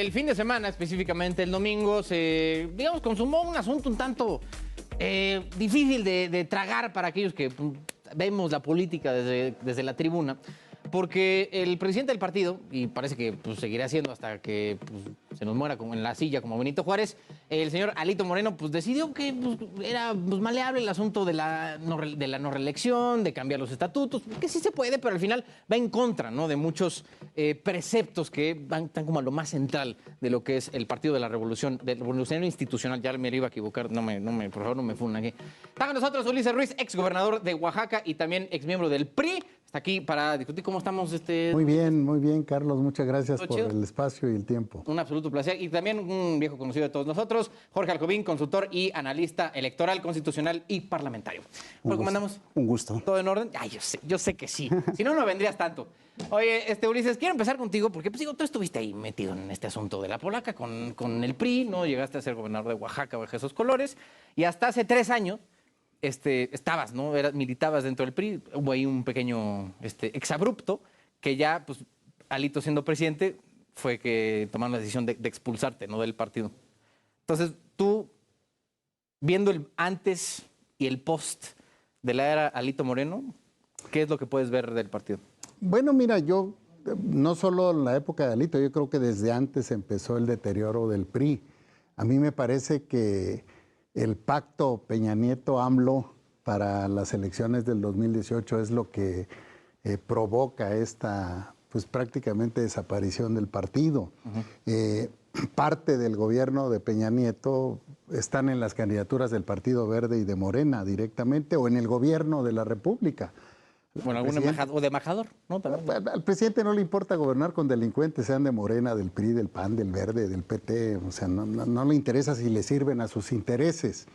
El fin de semana, específicamente el domingo, se, digamos, consumó un asunto un tanto difícil de tragar para aquellos que vemos la política desde la tribuna, porque el presidente del partido, y parece que seguirá siendo hasta que se nos muera como en la silla como Benito Juárez, el señor Alito Moreno decidió que era maleable el asunto de la no reelección, de cambiar los estatutos, que sí se puede, pero al final va en contra, ¿no?, de muchos preceptos que están como a lo más central de lo que es el Partido de la Revolución, del Revolucionario Institucional. Ya me iba a equivocar, por favor, no me funen aquí. Está con nosotros Ulises Ruiz, ex gobernador de Oaxaca y también ex miembro del PRI. Está aquí para discutir cómo estamos. Muy bien, Carlos. Muchas gracias por el espacio y el tiempo. Un absoluto placer. Y también un viejo conocido de todos nosotros, Jorge Aljobín, consultor y analista electoral, constitucional y parlamentario. ¿Cómo andamos? Un gusto. ¿Todo en orden? Ay, yo sé que sí. Si no, no vendrías tanto. Oye, Ulises, quiero empezar contigo porque, tú estuviste ahí metido en este asunto de la polaca con el PRI, ¿no? Llegaste a ser gobernador de Oaxaca bajo esos colores y hasta hace 3 años estabas, ¿no? Militabas dentro del PRI. Hubo ahí un pequeño exabrupto que ya, Alito siendo presidente, fue que tomaron la decisión de expulsarte, ¿no?, del partido. Entonces, tú, viendo el antes y el post de la era Alito Moreno, ¿qué es lo que puedes ver del partido? Bueno, mira, yo, no solo en la época de Alito, yo creo que desde antes empezó el deterioro del PRI. A mí me parece que el pacto Peña Nieto-AMLO para las elecciones del 2018 es lo que provoca esta, prácticamente desaparición del partido. Parte del gobierno de Peña Nieto están en las candidaturas del Partido Verde y de Morena directamente, o en el gobierno de la República. Bueno, algún embajador, o de embajador, ¿no? Al presidente no le importa gobernar con delincuentes, sean de Morena, del PRI, del PAN, del Verde, del PT. O sea, no le interesa si le sirven a sus intereses.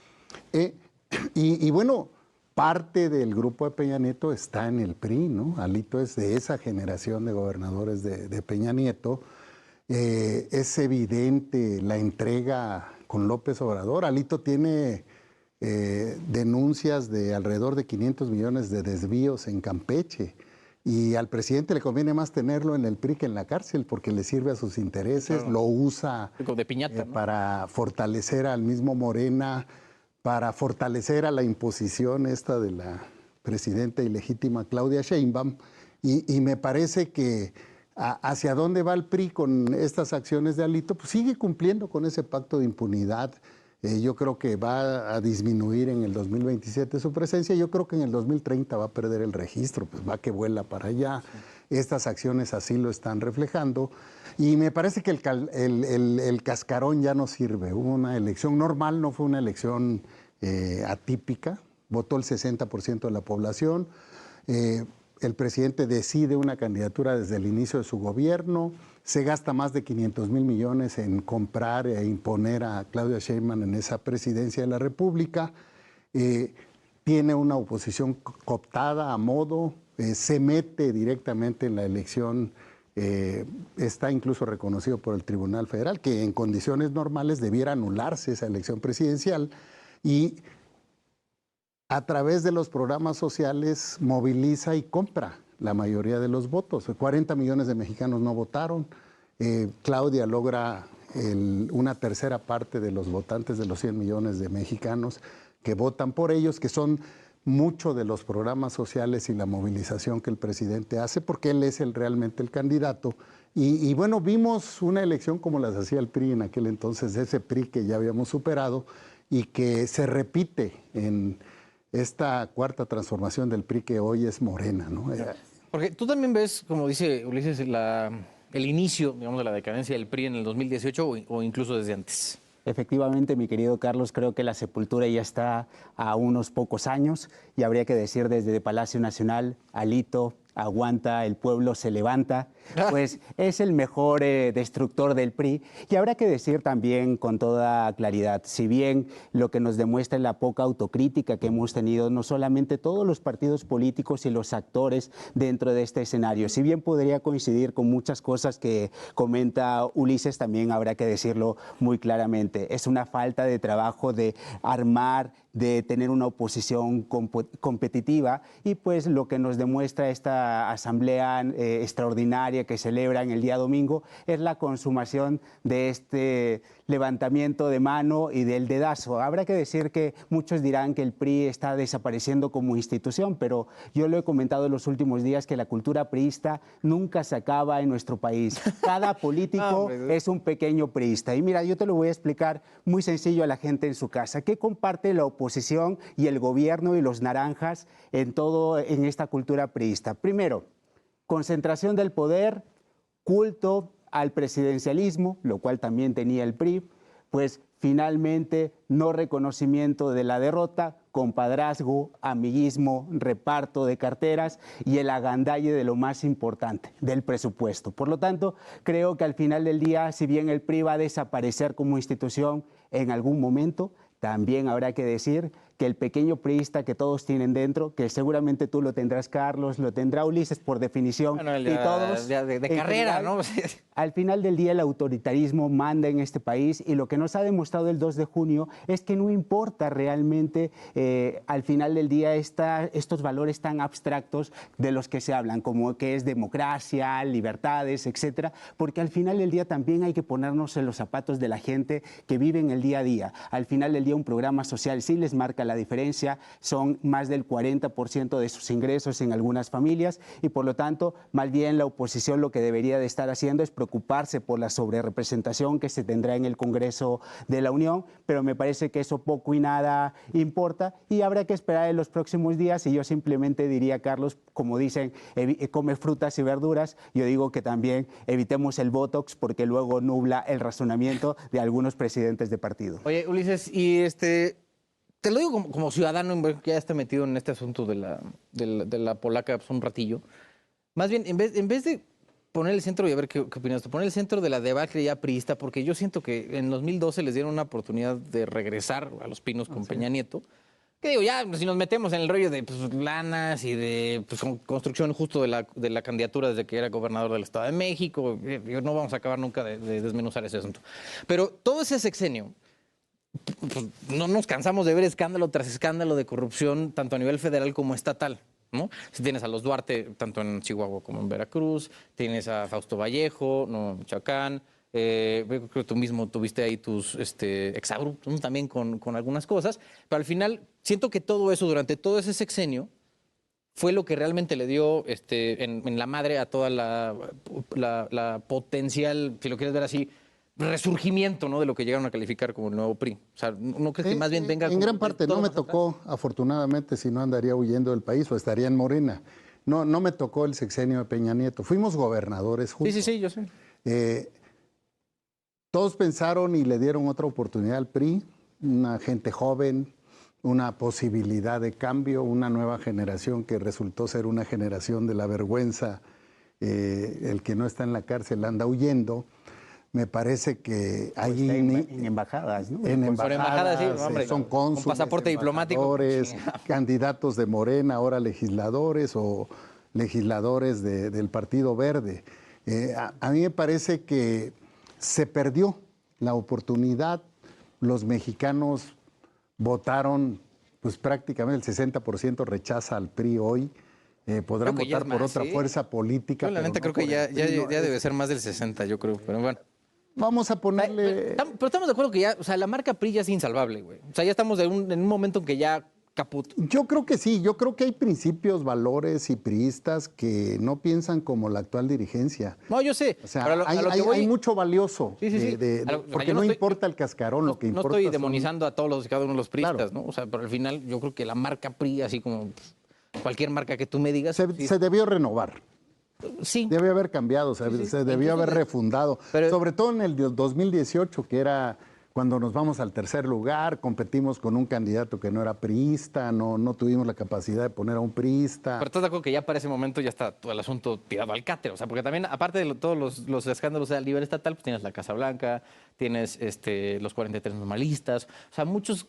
Y bueno, parte del grupo de Peña Nieto está en el PRI, ¿no? Alito es de esa generación de gobernadores de Peña Nieto. Es evidente la entrega con López Obrador. Alito tiene denuncias de alrededor de 500 millones de desvíos en Campeche, y al presidente le conviene más tenerlo en el PRI que en la cárcel porque le sirve a sus intereses. Claro. Lo usa de piñata, ¿no?, para fortalecer al mismo Morena, para fortalecer a la imposición esta de la presidenta ilegítima Claudia Sheinbaum, y me parece que hacia dónde va el PRI con estas acciones de Alito, sigue cumpliendo con ese pacto de impunidad. Yo creo que va a disminuir en el 2027 su presencia. Yo creo que en el 2030 va a perder el registro, va que vuela para allá. Sí. Estas acciones así lo están reflejando. Y me parece que el cascarón ya no sirve. Hubo una elección normal, no fue una elección atípica. Votó el 60% de la población. El presidente decide una candidatura desde el inicio de su gobierno. Se gasta más de 500,000 millones en comprar e imponer a Claudia Sheinbaum en esa presidencia de la República. Tiene una oposición cooptada a modo, se mete directamente en la elección. Está incluso reconocido por el Tribunal Federal que en condiciones normales debiera anularse esa elección presidencial, y a través de los programas sociales moviliza y compra la mayoría de los votos. 40 millones de mexicanos no votaron. Claudia logra una tercera parte de los votantes de los 100 millones de mexicanos que votan por ellos, que son mucho de los programas sociales y la movilización que el presidente hace, porque él es realmente el candidato. Y bueno, vimos una elección como las hacía el PRI en aquel entonces, ese PRI que ya habíamos superado y que se repite en esta cuarta transformación del PRI que hoy es Morena, ¿no? Porque tú también ves, como dice Ulises, el inicio, digamos, de la decadencia del PRI en el 2018 o incluso desde antes. Efectivamente, mi querido Carlos, creo que la sepultura ya está a unos pocos años, y habría que decir desde Palacio Nacional: Alito, aguanta, el pueblo se levanta. Pues es el mejor destructor del PRI. Y habrá que decir también con toda claridad, si bien lo que nos demuestra es la poca autocrítica que hemos tenido, no solamente todos los partidos políticos y los actores dentro de este escenario, si bien podría coincidir con muchas cosas que comenta Ulises, también habrá que decirlo muy claramente, es una falta de trabajo de armar, de tener una oposición competitiva, y pues lo que nos demuestra esta esta asamblea extraordinaria que celebran el día domingo es la consumación de este levantamiento de mano y del dedazo. Habrá que decir que muchos dirán que el PRI está desapareciendo como institución, pero yo lo he comentado en los últimos días que la cultura priista nunca se acaba en nuestro país. Cada político es un pequeño priista. Y mira, yo te lo voy a explicar muy sencillo a la gente en su casa. ¿Qué comparte la oposición y el gobierno y los naranjas en esta cultura priista? Primero, concentración del poder, culto al presidencialismo, lo cual también tenía el PRI, pues finalmente no reconocimiento de la derrota, compadrazgo, amiguismo, reparto de carteras y el agandalle de lo más importante, del presupuesto. Por lo tanto, creo que al final del día, si bien el PRI va a desaparecer como institución en algún momento, también habrá que decir que el pequeño priista que todos tienen dentro, que seguramente tú lo tendrás, Carlos, lo tendrá Ulises por definición, Bueno, y todos de carrera, general, ¿no? Al final del día el autoritarismo manda en este país y lo que nos ha demostrado el 2 de junio es que no importa realmente al final del día estos valores tan abstractos de los que se hablan, como que es democracia, libertades, etcétera, porque al final del día también hay que ponernos en los zapatos de la gente que vive en el día a día. Al final del día un programa social sí les marca la diferencia, son más del 40% de sus ingresos en algunas familias y por lo tanto, más bien la oposición lo que debería de estar haciendo es preocuparse por la sobrerepresentación que se tendrá en el Congreso de la Unión, pero me parece que eso poco y nada importa y habrá que esperar en los próximos días y yo simplemente diría, Carlos, como dicen, come frutas y verduras, yo digo que también evitemos el Botox porque luego nubla el razonamiento de algunos presidentes de partido. Oye, Ulises, y te lo digo como ciudadano que ya está metido en este asunto de la polaca pues, un ratillo. Más bien, en vez de poner el centro, y a ver qué opinas tú, poner el centro de la debacle ya priista, porque yo siento que en 2012 les dieron una oportunidad de regresar a Los Pinos con Peña Nieto. Que digo, ya si nos metemos en el rollo de pues, lanas y de pues, construcción justo de la candidatura desde que era gobernador del Estado de México, no vamos a acabar nunca de desmenuzar ese asunto. Pero todo ese sexenio, pues, no nos cansamos de ver escándalo tras escándalo de corrupción, tanto a nivel federal como estatal, ¿no? Si tienes a los Duarte, tanto en Chihuahua como en Veracruz, tienes a Fausto Vallejo, ¿no? En Michoacán, creo que tú mismo tuviste ahí tus exabruptos, ¿no? También con algunas cosas, pero al final siento que todo eso, durante todo ese sexenio, fue lo que realmente le dio en la madre a toda la potencial, si lo quieres ver así, resurgimiento, ¿no? De lo que llegaron a calificar como el nuevo PRI. O sea, ¿no crees que más bien venga? En gran parte no me tocó, afortunadamente, si no andaría huyendo del país o estaría en Morena. No me tocó el sexenio de Peña Nieto. Fuimos gobernadores juntos. Sí, yo sé. Todos pensaron y le dieron otra oportunidad al PRI, una gente joven, una posibilidad de cambio, una nueva generación que resultó ser una generación de la vergüenza. El que no está en la cárcel anda huyendo. Me parece que hay en embajadas, ¿no? En embajadas, sí, hombre, son cónsules, con pasaporte diplomático, candidatos de Morena, ahora legisladores o legisladores del Partido Verde. A mí me parece que se perdió la oportunidad. Los mexicanos votaron, pues prácticamente el 60% rechaza al PRI hoy. Podrán votar por otra fuerza política. Yo la neta creo que ya debe ser más del 60, yo creo, pero bueno. Vamos a ponerle... Pero estamos de acuerdo que ya, o sea, la marca PRI ya es insalvable, güey. O sea, ya estamos en un momento en que ya caput. Yo creo que sí, yo creo que hay principios, valores y priistas que no piensan como la actual dirigencia. No, yo sé. O sea, hay mucho valioso, sí. Porque no importa el cascarón, lo que importa no estoy demonizando a todos cada uno de los priistas, claro, ¿no? O sea, pero al final yo creo que la marca PRI, así como cualquier marca que tú me digas... Se debió renovar. Sí. Debe haber cambiado, se debió haber refundado. Pero, sobre todo en el 2018, que era cuando nos vamos al tercer lugar, competimos con un candidato que no era priista, no tuvimos la capacidad de poner a un priista. Pero estás de acuerdo que ya para ese momento ya está todo el asunto tirado al cáter, o sea, porque también, aparte de todos los escándalos a nivel estatal, pues tienes la Casa Blanca, tienes los 43 normalistas, o sea, muchos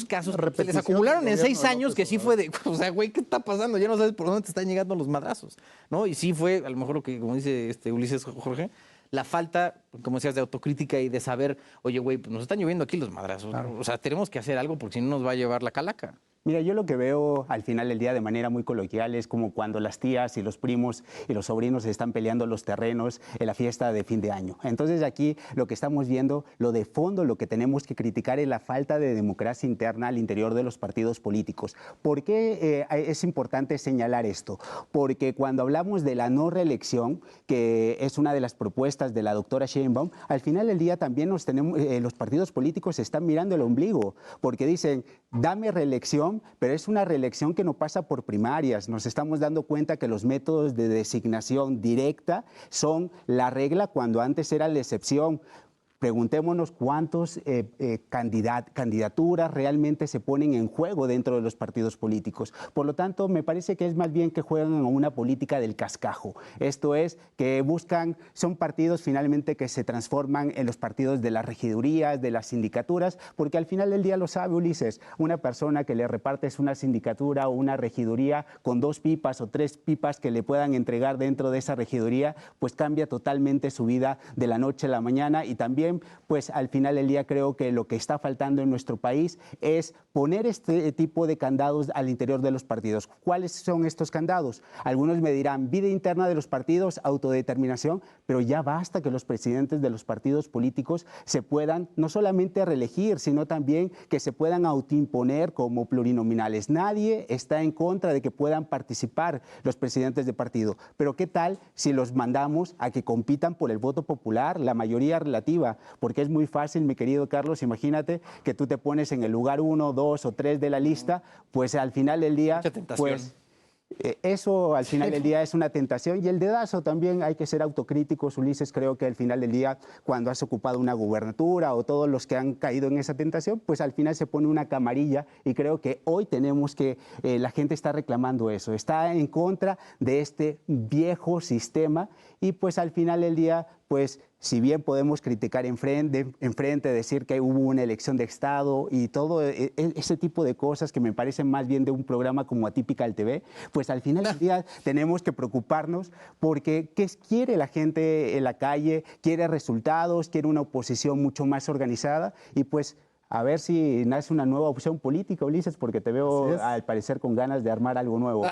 casos se les acumularon en 6 años que sí fue de, o sea, güey, ¿qué está pasando? Ya no sabes por dónde te están llegando los madrazos, ¿no? Y sí fue, a lo mejor lo que, como dice Ulises Jorge, la falta, como decías, de autocrítica y de saber, oye, güey, pues nos están lloviendo aquí los madrazos. Claro. O sea, tenemos que hacer algo porque si no nos va a llevar la calaca. Mira, yo lo que veo al final del día de manera muy coloquial es como cuando las tías y los primos y los sobrinos están peleando los terrenos en la fiesta de fin de año. Entonces aquí lo que estamos viendo, lo de fondo, lo que tenemos que criticar es la falta de democracia interna al interior de los partidos políticos. ¿Por qué es importante señalar esto? Porque cuando hablamos de la no reelección, que es una de las propuestas de la doctora Sheinbaum, al final del día también los partidos políticos están mirando el ombligo, porque dicen, dame reelección, pero es una reelección que no pasa por primarias. Nos estamos dando cuenta que los métodos de designación directa son la regla cuando antes era la excepción. Preguntémonos cuántas candidaturas realmente se ponen en juego dentro de los partidos políticos. Por lo tanto, me parece que es más bien que juegan a una política del cascajo. Esto es, que son partidos finalmente que se transforman en los partidos de las regidurías, de las sindicaturas, porque al final del día lo sabe Ulises, una persona que le repartes una sindicatura o una regiduría con 2 pipas o 3 pipas que le puedan entregar dentro de esa regiduría, pues cambia totalmente su vida de la noche a la mañana. Y también pues al final del día creo que lo que está faltando en nuestro país es poner este tipo de candados al interior de los partidos. ¿Cuáles son estos candados? Algunos me dirán, vida interna de los partidos, autodeterminación, pero ya basta que los presidentes de los partidos políticos se puedan no solamente reelegir, sino también que se puedan autoimponer como plurinominales. Nadie está en contra de que puedan participar los presidentes de partido, pero ¿qué tal si los mandamos a que compitan por el voto popular, la mayoría relativa? Porque es muy fácil, mi querido Carlos, imagínate que tú te pones en el lugar 1, 2 o 3 de la lista, pues al final del día, pues eso al final del día es una tentación. Y el dedazo también, hay que ser autocríticos, Ulises. Creo que al final del día, cuando has ocupado una gubernatura o todos los que han caído en esa tentación, pues al final se pone una camarilla, y creo que hoy tenemos que, la gente está reclamando eso, está en contra de este viejo sistema, y pues al final del día, pues si bien podemos criticar enfrente, decir que hubo una elección de Estado y todo ese tipo de cosas que me parecen más bien de un programa como Atypical TV, pues al final del día tenemos que preocuparnos porque ¿qué quiere la gente en la calle? Quiere resultados, quiere una oposición mucho más organizada, y pues a ver si nace una nueva opción política, Ulises, porque te veo al parecer con ganas de armar algo nuevo.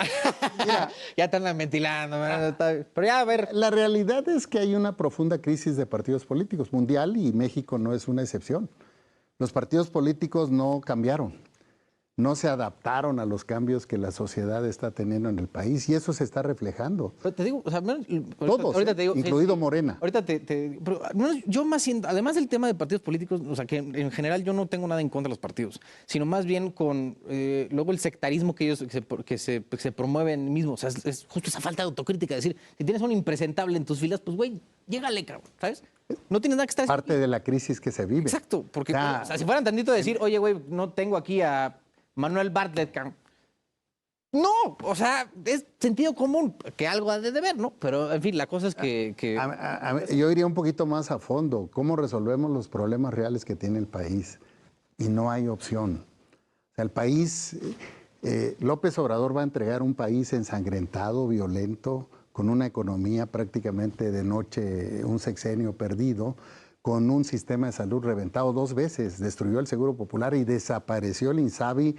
Mira, ya te andan ventilando, pero ya a ver. La realidad es que hay una profunda crisis de partidos políticos mundial, y México no es una excepción. Los partidos políticos no cambiaron, no se adaptaron a los cambios que la sociedad está teniendo en el país, y eso se está reflejando. Pero te digo, o sea, todos, ahorita te digo, incluido Morena. Ahorita pero, yo más siento, además del tema de partidos políticos, o sea, que en general yo no tengo nada en contra de los partidos, sino más bien con luego el sectarismo que ellos que se promueven mismos. O sea, es justo esa falta de autocrítica, decir, si tienes un impresentable en tus filas, pues güey, llégale, cabrón, ¿sabes? No tienes nada que estar... Parte de la crisis que se vive. Exacto, porque o sea, si fueran tantito a decir, oye, güey, no tengo aquí a Manuel Bartlett, cabrón. No, o sea, es sentido común, que algo ha de ver, ¿no? Pero, en fin, la cosa es que... yo iría un poquito más a fondo. ¿Cómo resolvemos los problemas reales que tiene el país? Y no hay opción. O sea, el país... López Obrador va a entregar un país ensangrentado, violento, con una economía prácticamente de noche, un sexenio perdido, con un sistema de salud reventado 2 veces, destruyó el Seguro Popular y desapareció el INSABI,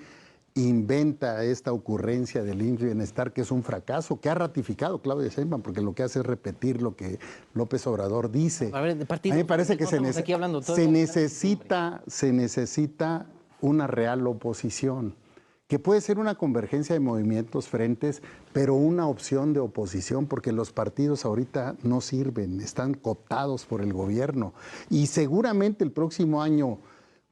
inventa esta ocurrencia del IMSS Bienestar, que es un fracaso, que ha ratificado Claudia Sheinbaum, porque lo que hace es repetir lo que López Obrador dice. A ver, de partido, a mí me parece que se necesita una real oposición, que puede ser una convergencia de movimientos, frentes, pero una opción de oposición, porque los partidos ahorita no sirven, están cooptados por el gobierno. Y seguramente el próximo año,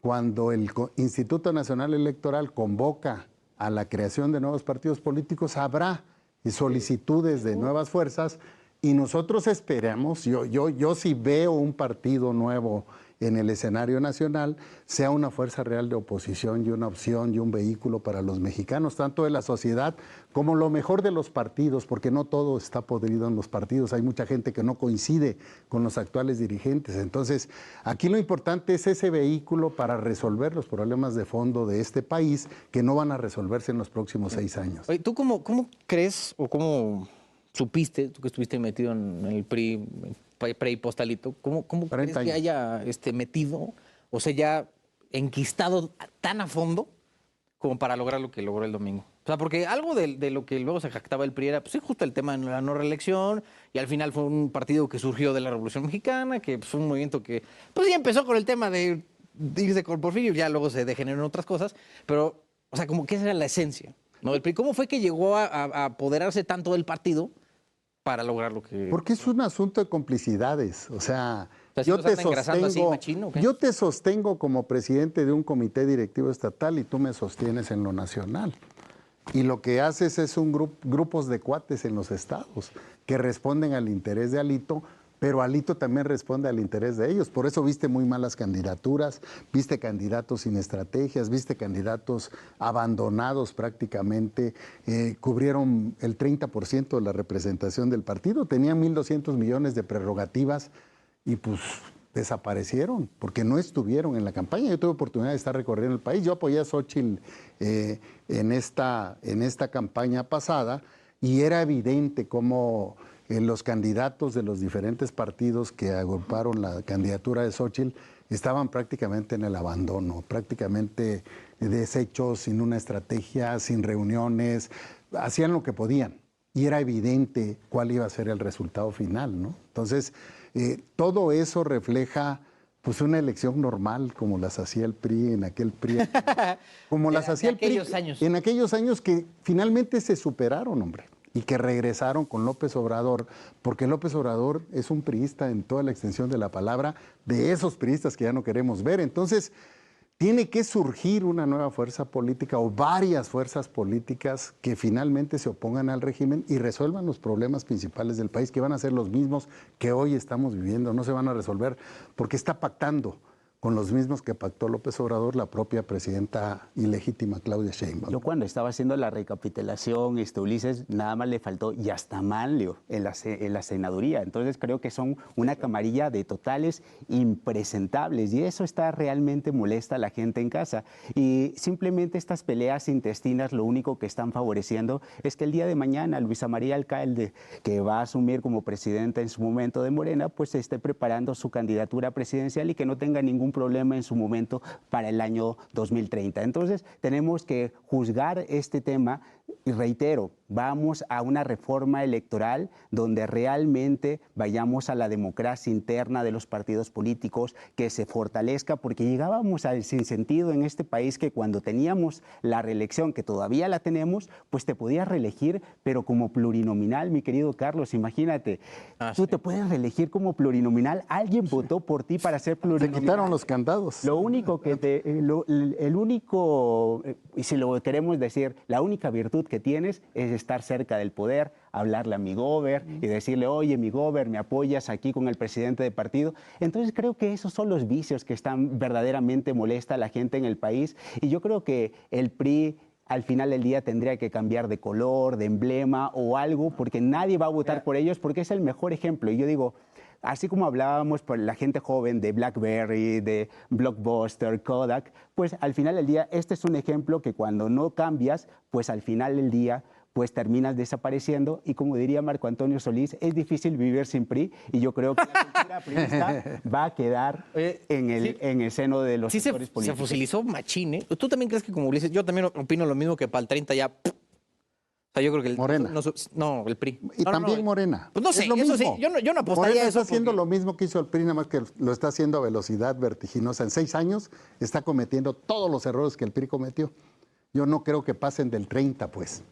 cuando el Instituto Nacional Electoral convoca a la creación de nuevos partidos políticos, habrá solicitudes de nuevas fuerzas, y nosotros esperamos, yo sí veo un partido nuevo en el escenario nacional, sea una fuerza real de oposición y una opción y un vehículo para los mexicanos, tanto de la sociedad como lo mejor de los partidos, porque no todo está podrido en los partidos, hay mucha gente que no coincide con los actuales dirigentes. Entonces, aquí lo importante es ese vehículo para resolver los problemas de fondo de este país, que no van a resolverse en los próximos 6 años. Oye, ¿tú cómo crees o cómo supiste, tú que estuviste metido en el PRI, pre y postalito, ¿cómo crees que haya metido, o sea, ya enquistado tan a fondo como para lograr lo que logró el domingo. O sea, porque algo de lo que luego se jactaba el PRI era, pues sí, justo el tema de la no reelección, y al final fue un partido que surgió de la Revolución Mexicana, que fue un movimiento que, pues sí empezó con el tema de irse con Porfirio, ya luego se degeneró en otras cosas, pero, o sea, como que esa era la esencia, ¿no? Del PRI. ¿Cómo fue que llegó a apoderarse tanto del partido para lograr lo que... Porque es un asunto de complicidades. O sea, ¿sí los anda engrasando así, machín, o qué? yo te sostengo como presidente de un comité directivo estatal y tú me sostienes en lo nacional. Y lo que haces es grupos de cuates en los estados que responden al interés de Alito, pero Alito también responde al interés de ellos. Por eso viste muy malas candidaturas, viste candidatos sin estrategias, viste candidatos abandonados prácticamente, cubrieron el 30% de la representación del partido, tenían 1.200 millones de prerrogativas y pues desaparecieron porque no estuvieron en la campaña. Yo tuve oportunidad de estar recorriendo el país, yo apoyé a Xóchitl en esta campaña pasada y era evidente cómo los candidatos de los diferentes partidos que agruparon la candidatura de Xóchitl estaban prácticamente en el abandono, prácticamente deshechos, sin una estrategia, sin reuniones, hacían lo que podían y era evidente cuál iba a ser el resultado final, ¿no? Entonces, todo eso refleja pues una elección normal como las hacía el PRI en aquel PRI, como las hacía el PRI en aquellos años que finalmente se superaron, hombre, y que regresaron con López Obrador, porque López Obrador es un priista en toda la extensión de la palabra, de esos priistas que ya no queremos ver. Entonces, tiene que surgir una nueva fuerza política o varias fuerzas políticas que finalmente se opongan al régimen y resuelvan los problemas principales del país, que van a ser los mismos que hoy estamos viviendo. No se van a resolver porque está pactando con los mismos que pactó López Obrador, la propia presidenta ilegítima Claudia Sheinbaum. Yo cuando estaba haciendo la recapitulación, Ulises, nada más le faltó Yastamanlio en la senaduría. Entonces creo que son una camarilla de totales impresentables y eso está realmente molesta a la gente en casa. Y simplemente estas peleas intestinas lo único que están favoreciendo es que el día de mañana Luisa María Alcalde, que va a asumir como presidenta en su momento de Morena, pues esté preparando su candidatura presidencial y que no tenga ningún problema en su momento para el año 2030. Entonces, tenemos que juzgar este tema y reitero, vamos a una reforma electoral donde realmente vayamos a la democracia interna de los partidos políticos, que se fortalezca, porque llegábamos al sinsentido en este país que cuando teníamos la reelección, que todavía la tenemos, pues te podías reelegir, pero como plurinominal, mi querido Carlos, imagínate, tú te puedes reelegir como plurinominal, alguien votó por ti para ser plurinominal. Te quitaron los candados. Lo único que y si lo queremos decir, la única virtud que tienes es estar cerca del poder, hablarle a mi gober y decirle, oye, mi gober, ¿me apoyas aquí con el presidente de partido? Entonces creo que esos son los vicios que están verdaderamente molesta a la gente en el país y yo creo que el PRI al final del día tendría que cambiar de color, de emblema o algo, porque nadie va a votar por ellos porque es el mejor ejemplo. Y yo digo, así como hablábamos por la gente joven de BlackBerry, de Blockbuster, Kodak, pues al final del día este es un ejemplo que cuando no cambias, pues al final del día pues terminas desapareciendo y como diría Marco Antonio Solís, es difícil vivir sin PRI y yo creo que la cultura priista va a quedar en el seno de los sectores políticos. Se fosilizó machín, ¿eh? ¿Tú también crees que como Ulises, yo también opino lo mismo que para el 30 ya... O sea, yo creo que Morena. No, el PRI. Y también Morena. Pues no sé, es lo eso mismo. sí, yo no apostaría Morena a eso. está haciendo lo mismo que hizo el PRI, nada más que lo está haciendo a velocidad vertiginosa. En 6 años está cometiendo todos los errores que el PRI cometió. Yo no creo que pasen del 30, pues.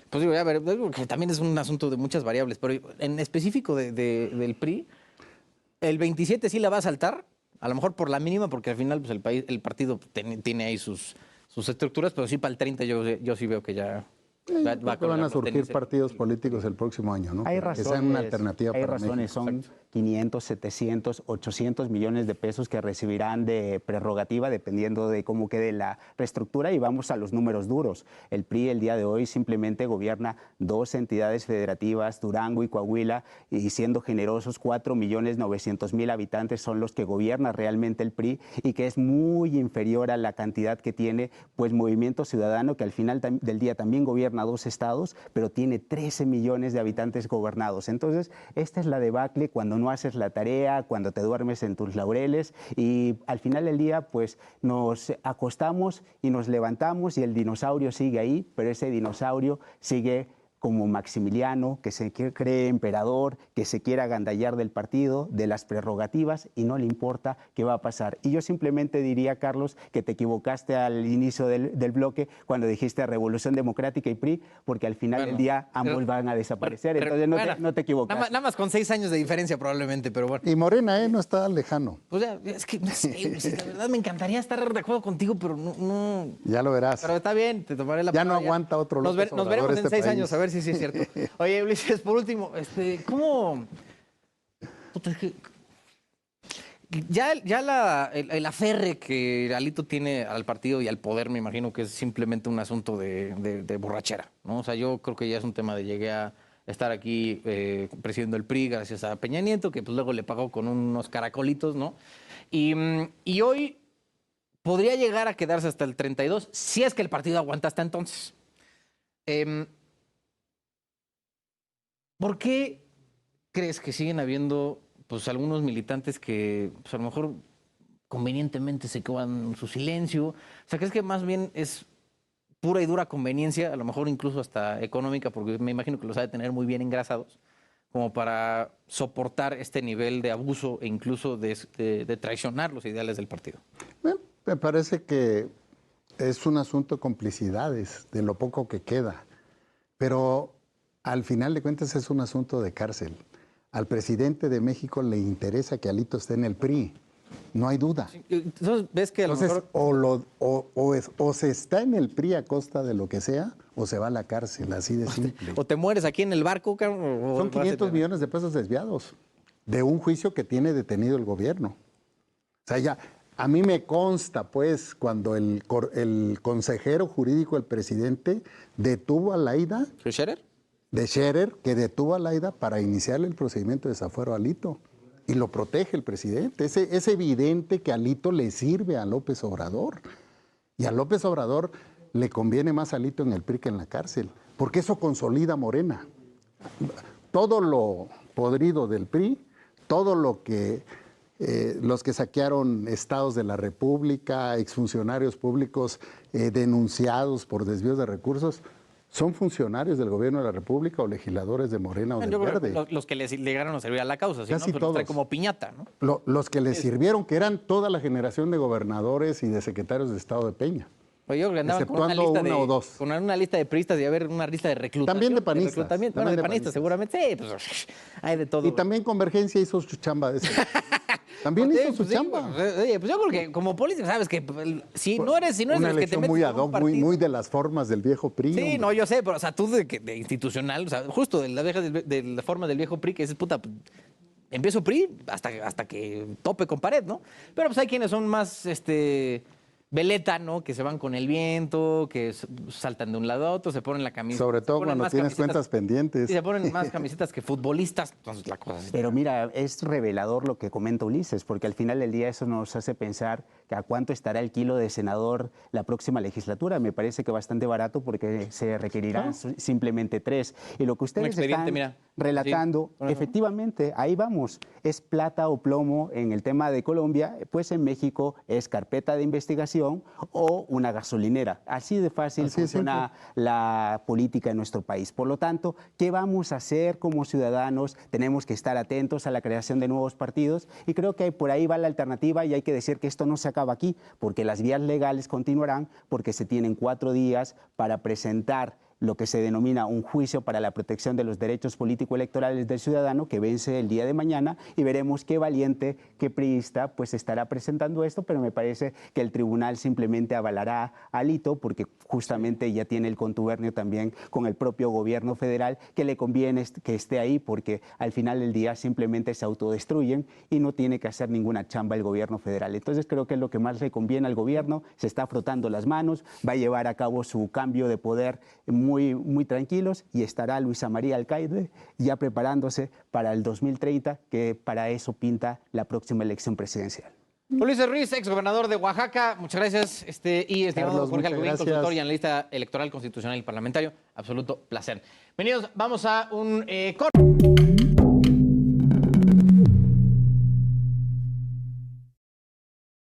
Pues digo, a ver, que también es un asunto de muchas variables, pero en específico del PRI, el 27 sí la va a saltar, a lo mejor por la mínima, porque al final pues, el partido tiene ahí sus estructuras, pero sí para el 30 yo sí veo que ya... van a surgir partidos políticos el próximo año, ¿no? Hay razones, que sean una alternativa hay para razones, México. son 500, 700, 800 millones de pesos que recibirán de prerrogativa dependiendo de cómo quede la reestructura y vamos a los números duros. El PRI el día de hoy simplemente gobierna 2 entidades federativas, Durango y Coahuila, y siendo generosos 4.900.000 habitantes son los que gobierna realmente el PRI y que es muy inferior a la cantidad que tiene pues Movimiento Ciudadano, que al final del día también gobierna 2 estados, pero tiene 13 millones de habitantes gobernados. Entonces, esta es la debacle cuando no haces la tarea, cuando te duermes en tus laureles y al final del día pues nos acostamos y nos levantamos y el dinosaurio sigue ahí, pero ese dinosaurio sigue como Maximiliano, que se cree emperador, que se quiere agandallar del partido, de las prerrogativas y no le importa qué va a pasar. Y yo simplemente diría, Carlos, que te equivocaste al inicio del bloque cuando dijiste Revolución Democrática y PRI, porque al final del día ambos van a desaparecer. Entonces no te equivocaste. Nada más con 6 años de diferencia probablemente, pero bueno. Y Morena, no está lejano. Pues ya, es que no sé, la verdad me encantaría estar de acuerdo contigo, pero no. Ya lo verás. Pero está bien, te tomaré la palabra. Ya no aguanta otro López Nos Obrador veremos en este 6 país. años, a ver si sí es cierto. Oye, Ulises, por último, ¿cómo? Puta, es que ya el aferre que Alito tiene al partido y al poder, me imagino que es simplemente un asunto de borrachera, ¿no? O sea, yo creo que ya es un tema de llegué a estar aquí presidiendo el PRI gracias a Peña Nieto, que pues luego le pagó con unos caracolitos, ¿no? Y hoy podría llegar a quedarse hasta el 32, si es que el partido aguanta hasta entonces. ¿Por qué crees que siguen habiendo pues algunos militantes que pues, a lo mejor convenientemente se quedan en su silencio? O sea, ¿crees que más bien es pura y dura conveniencia, a lo mejor incluso hasta económica, porque me imagino que los ha de tener muy bien engrasados, como para soportar este nivel de abuso e incluso de traicionar los ideales del partido? Me parece que es un asunto de complicidades, de lo poco que queda. Pero al final de cuentas es un asunto de cárcel. Al presidente de México le interesa que Alito esté en el PRI, no hay duda. Sí, entonces, ¿ves que a lo Entonces, mejor... o se está en el PRI a costa de lo que sea, o se va a la cárcel, así de simple. O te mueres aquí en el barco, cabrón, o Son vas a- 500 millones de pesos desviados de un juicio que tiene detenido el gobierno. O sea, ya, a mí me consta, pues, cuando el consejero jurídico del presidente detuvo a Laida, ¿Soy Scherer? de Scherer, que detuvo a Laida para iniciarle el procedimiento de desafuero a Alito. Y lo protege el presidente. Es evidente que Alito le sirve a López Obrador. Y a López Obrador le conviene más Alito en el PRI que en la cárcel, porque eso consolida a Morena. Todo lo podrido del PRI, todo lo que los que saquearon estados de la República, exfuncionarios públicos denunciados por desvíos de recursos, son funcionarios del gobierno de la República o legisladores de Morena o del Yo creo Verde. que los que les llegaron a servir a la causa, ¿sí, Casi no? Pero todos. trae como piñata, ¿no? Los que les sirvieron, que eran toda la generación de gobernadores y de secretarios de Estado de Peña. Oye, yo creo que andaban con una Exceptuando lista uno o dos. con una lista de priistas y a ver una lista de reclutación. También de panistas. Bueno, También de de panistas panistas. seguramente. Sí, pues hay de todo. Y también Convergencia hizo su chamba de eso. También Pues, hizo su sí, chamba. Oye, pues yo creo que como político, sabes que si no eres de Una los que te elección metes muy con ad un hoc, partido. muy de las formas del viejo PRI. Sí, hombre. no, yo sé, pero o sea, tú de institucional, o sea, justo de la forma del viejo PRI, que dices, puta, pues, empiezo PRI hasta que tope con pared, ¿no? Pero pues hay quienes son más, veleta, ¿no? Que se van con el viento, que saltan de un lado a otro, se ponen la camisa. Sobre se todo ponen cuando más tienes camisetas- cuentas pendientes. Y se ponen más camisetas que futbolistas, entonces la cosa es... Pero mira, es revelador lo que comenta Ulises, porque al final del día eso nos hace pensar que a cuánto estará el kilo de senador la próxima legislatura. Me parece que bastante barato porque se requerirán simplemente 3. Y lo que ustedes expediente, están mira. relatando, Sí. efectivamente, ahí vamos. Es plata o plomo en el tema de Colombia, pues en México es carpeta de investigación o una gasolinera. Así de fácil Así de funciona la política en nuestro país. Por lo tanto, ¿qué vamos a hacer como ciudadanos? Tenemos que estar atentos a la creación de nuevos partidos y creo que por ahí va la alternativa y hay que decir que esto no se acaba aquí, porque las vías legales continuarán, porque se tienen 4 días para presentar lo que se denomina un juicio para la protección de los derechos político-electorales del ciudadano, que vence el día de mañana, y veremos qué valiente, qué priista, pues estará presentando esto, pero me parece que el tribunal simplemente avalará a Alito, porque justamente ya tiene el contubernio también con el propio gobierno federal, que le conviene que esté ahí, porque al final del día simplemente se autodestruyen y no tiene que hacer ninguna chamba el gobierno federal. Entonces creo que es lo que más le conviene al gobierno, se está frotando las manos, va a llevar a cabo su cambio de poder muy tranquilos y estará Luisa María Alcaide ya preparándose para el 2030, que para eso pinta la próxima elección presidencial. Ulises Ruiz, ex gobernador de Oaxaca, muchas gracias. Y estimado Carlos, Jorge muchas Alcovín, gracias. consultor y analista electoral, constitucional y parlamentario. Absoluto placer. Bienvenidos, vamos a un corte.